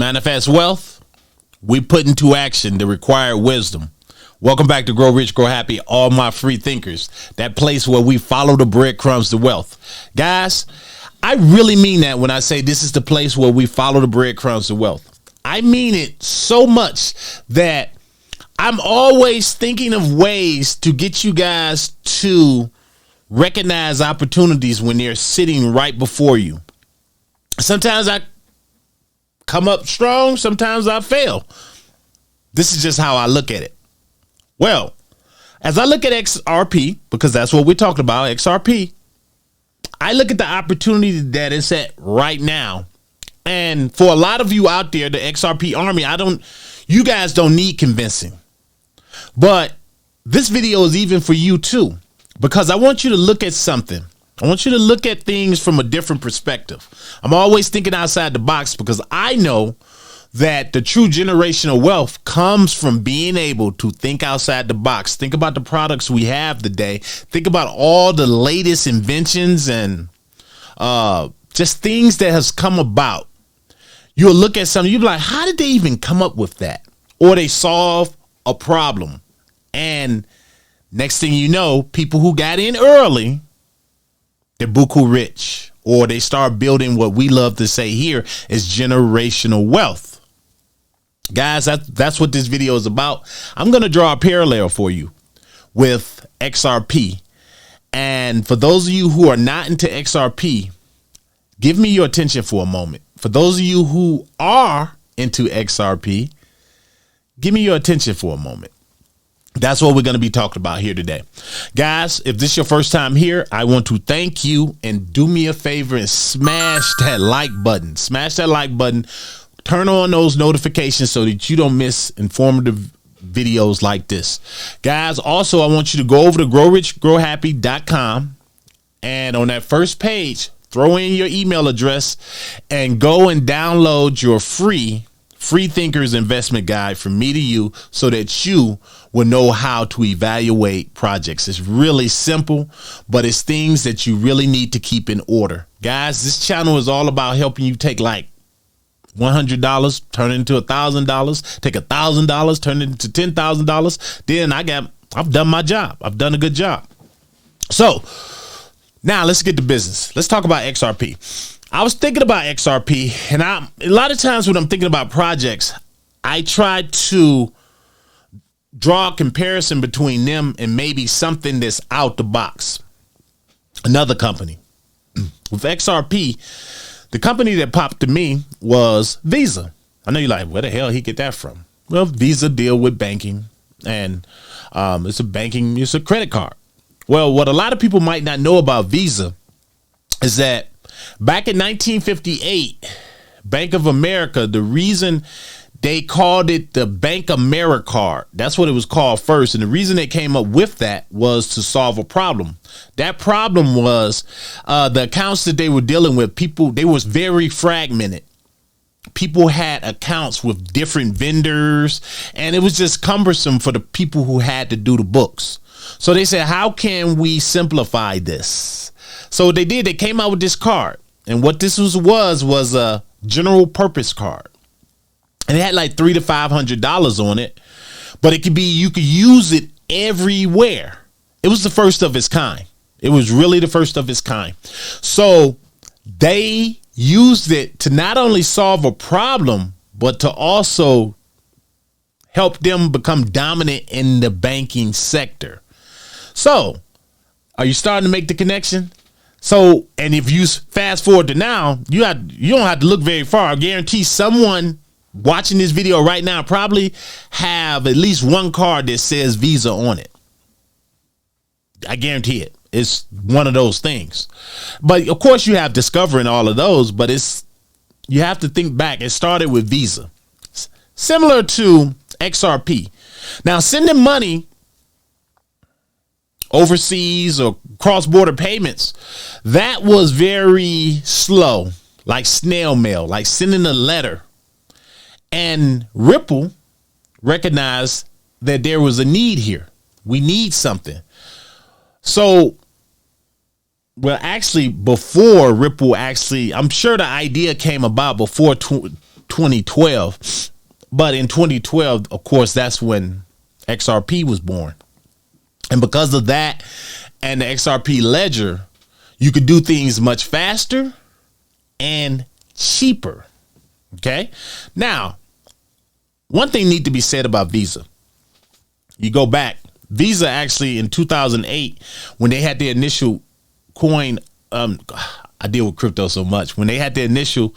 manifest wealth, we put into action the required wisdom. Welcome back to Grow Rich, Grow Happy, all my free thinkers. That place where we follow the breadcrumbs to wealth. Guys, I really mean that when I say this is the place where we follow the breadcrumbs to wealth. I mean it so much that I'm always thinking of ways to get you guys to recognize opportunities when they're sitting right before you. Sometimes I come up strong, sometimes I fail. This is just how I look at it. Well, as I look at XRP, because that's what we're talking about, XRP, I look at the opportunity that it's at right now. And for a lot of you out there, the XRP army, you guys don't need convincing. But this video is even for you too, because I want you to look at something. I want you to look at things from a different perspective. I'm always thinking outside the box because I know that the true generational wealth comes from being able to think outside the box. Think about the products we have today. Think about all the latest inventions and just things that has come about. You'll look at something, you'll be like, how did they even come up with that? Or they solve a problem. And next thing you know, people who got in early, they're buku rich, or they start building what we love to say here is generational wealth. Guys, that's what this video is about. I'm going to draw a parallel for you with XRP. And for those of you who are not into XRP, give me your attention for a moment. For those of you who are into XRP, give me your attention for a moment. That's what we're going to be talking about here today. Guys, if this is your first time here, I want to thank you and do me a favor and smash that like button. Smash that like button. Turn on those notifications so that you don't miss informative videos like this. Guys, also, I want you to go over to growrichgrowhappy.com. And on that first page, throw in your email address and go and download your free Thinkers Investment Guide from me to you so that you will know how to evaluate projects. It's really simple, but it's things that you really need to keep in order. Guys, this channel is all about helping you take like $100, turn it into $1,000, take $1,000, turn it into $10,000. Then I've done my job. I've done a good job. So now let's get to business. Let's talk about XRP. I was thinking about XRP, and a lot of times when I'm thinking about projects, I try to draw a comparison between them and maybe something that's out the box. Another company. With XRP, the company that popped to me was Visa. I know you're like, where the hell he get that from? Well, Visa deal with banking, and it's a credit card. Well, what a lot of people might not know about Visa is that back in 1958, Bank of America, the reason they called it the Bank America card, that's what it was called first. And the reason they came up with that was to solve a problem. That problem was the accounts that they were dealing with, they was very fragmented. People had accounts with different vendors, and it was just cumbersome for the people who had to do the books. So they said, how can we simplify this? So what they did, they came out with this card. And what this was a general purpose card. And it had like $300 to $500 on it, but you could use it everywhere. It was the first of its kind. It was really the first of its kind. So they used it to not only solve a problem, but to also help them become dominant in the banking sector. So are you starting to make the connection? So, and if you fast forward to now, you don't have to look very far. I guarantee someone watching this video right now probably have at least one card that says Visa on it. I guarantee it. It's one of those things. But of course you have Discover and all of those, but you have to think back. It started with Visa. Similar to XRP. Now, sending money overseas or cross-border payments, that was very slow, like snail mail, like sending a letter. And Ripple recognized that there was a need here. We need something. So, well, actually, before Ripple I'm sure the idea came about before 2012. But in 2012, of course, that's when XRP was born. And because of that and the XRP ledger, you could do things much faster and cheaper. Okay. Now, one thing need to be said about Visa. You go back, Visa actually in 2008, when they had the initial coin, I deal with crypto so much. When they had the initial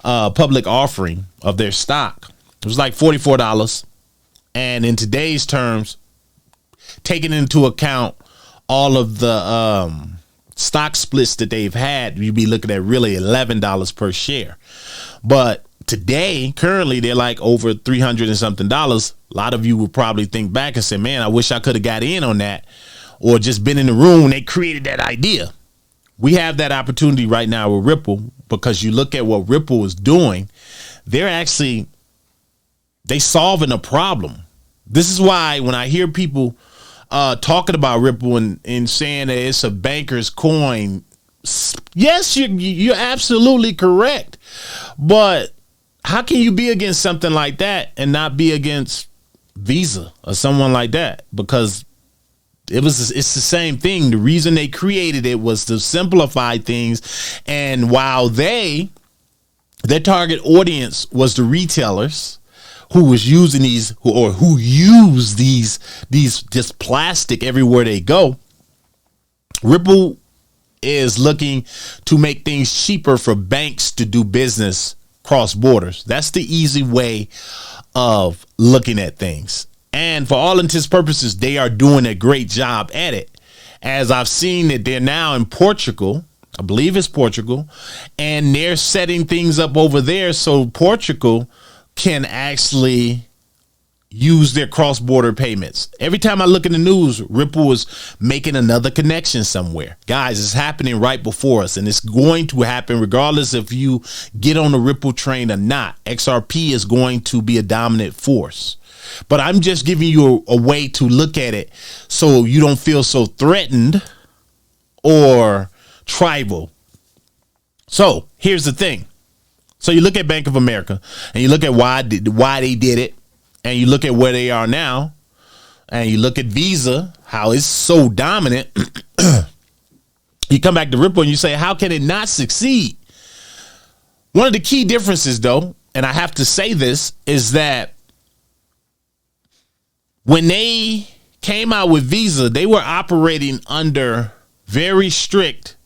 public offering of their stock, it was like $44. And in today's terms, taking into account all of the stock splits that they've had, you'd be looking at really $11 per share. But today, currently, they're like over $300 and something. A lot of you would probably think back and say, man, I wish I could have got in on that, or just been in the room when they created that idea. We have that opportunity right now with Ripple, because you look at what Ripple is doing. They solving a problem. This is why when I hear people talking about Ripple and saying that it's a banker's coin, yes, you're absolutely correct. But how can you be against something like that and not be against Visa or someone like that? Because it's the same thing. The reason they created it was to simplify things. And while their target audience was the retailers who was using who use these just plastic everywhere they go, Ripple is looking to make things cheaper for banks to do business cross borders. That's the easy way of looking at things. And for all intents and purposes, they are doing a great job at it. As I've seen that they're now in Portugal, I believe it's Portugal, and they're setting things up over there so Portugal can actually use their cross-border payments. Every time I look in the news, Ripple is making another connection somewhere. Guys, it's happening right before us, and it's going to happen regardless if you get on the Ripple train or not. XRP is going to be a dominant force. But I'm just giving you a way to look at it so you don't feel so threatened or tribal. So here's the thing. So you look at Bank of America and you look at why they did it, and you look at where they are now, and you look at Visa, how it's so dominant. You come back to Ripple and you say, how can it not succeed? One of the key differences, though, and I have to say this, is that when they came out with Visa, they were operating under very strict,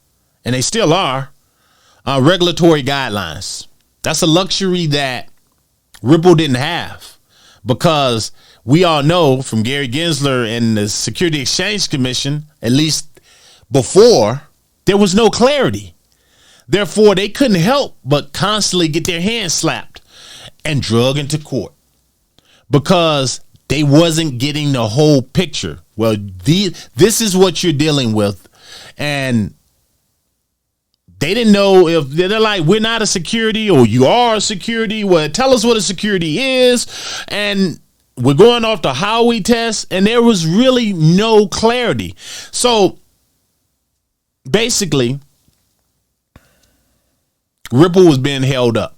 and they still are, regulatory guidelines. That's a luxury that Ripple didn't have, because we all know from Gary Gensler and the Security Exchange Commission, at least before, there was no clarity. Therefore, they couldn't help but constantly get their hands slapped and drug into court because they wasn't getting the whole picture. Well, this is what you're dealing with. And they didn't know if they're like, we're not a security, or you are a security. Well, tell us what a security is. And we're going off the Howey test, and there was really no clarity. So basically, Ripple was being held up.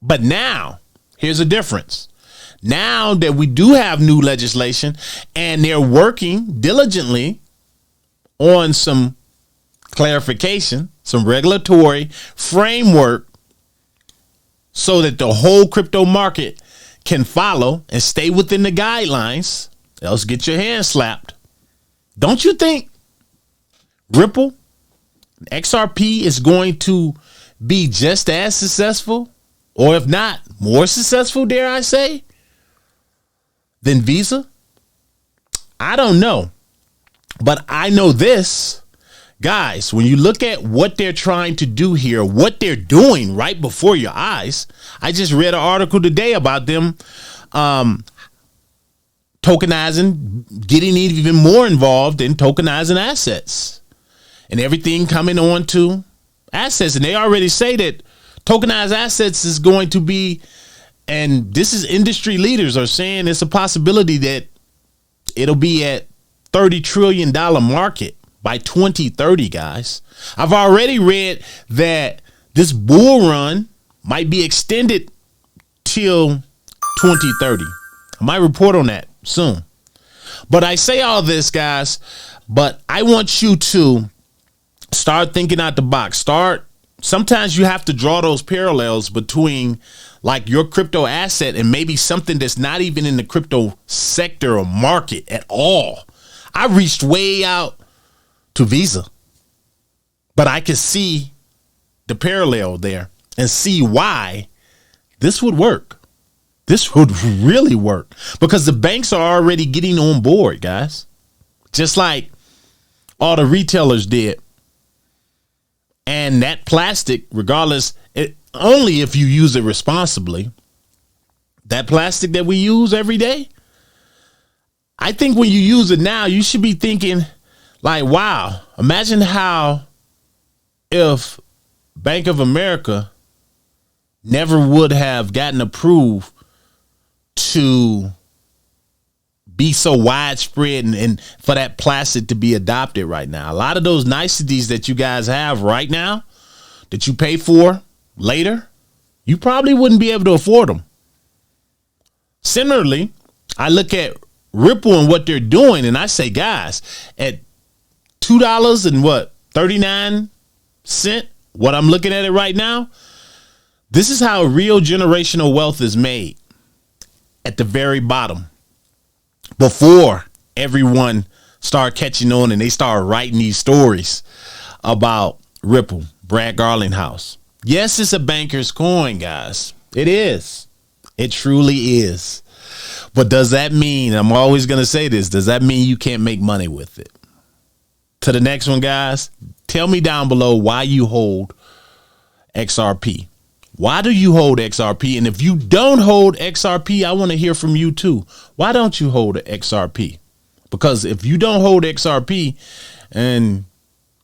But now, here's a difference. Now that we do have new legislation, and they're working diligently on some clarification, some regulatory framework, so that the whole crypto market can follow and stay within the guidelines, else get your hand slapped. Don't you think Ripple, XRP is going to be just as successful, or if not more successful, dare I say, than Visa? I don't know. But I know this. Guys, when you look at what they're trying to do here, what they're doing right before your eyes, I just read an article today about them tokenizing, getting even more involved in tokenizing assets and everything coming on to assets. And they already say that tokenized assets is going to be, and this is industry leaders are saying it's a possibility that it'll be at $30 trillion market by 2030, guys. I've already read that this bull run might be extended till 2030. I might report on that soon. But I say all this, guys, but I want you to start thinking out the box. Sometimes you have to draw those parallels between like your crypto asset and maybe something that's not even in the crypto sector or market at all. I reached way out to Visa, but I could see the parallel there and see why this would work. This would really work because the banks are already getting on board, guys, just like all the retailers did. And that plastic, regardless, only if you use it responsibly, that plastic that we use every day, I think when you use it now, you should be thinking like, wow, imagine how if Bank of America never would have gotten approved to be so widespread and for that plastic to be adopted right now. A lot of those niceties that you guys have right now that you pay for later, you probably wouldn't be able to afford them. Similarly, I look at Ripple and what they're doing, and I say, guys, at $2 and what, 39 cents, what I'm looking at it right now, this is how real generational wealth is made at the very bottom. Before everyone start catching on and they start writing these stories about Ripple, Brad Garlinghouse. Yes, it's a banker's coin, guys. It is. It truly is. But does that mean, I'm always going to say this, does that mean you can't make money with it? To the next one, guys, tell me down below why you hold XRP. Why do you hold XRP? And if you don't hold XRP, I want to hear from you too. Why don't you hold XRP? Because if you don't hold XRP and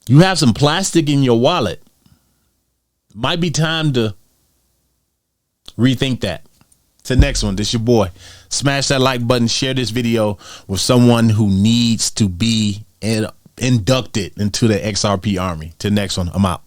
you have some plastic in your wallet, it might be time to rethink that. To the next one, this your boy. Smash that like button, share this video with someone who needs to be inducted into the XRP army. To the next one, I'm out.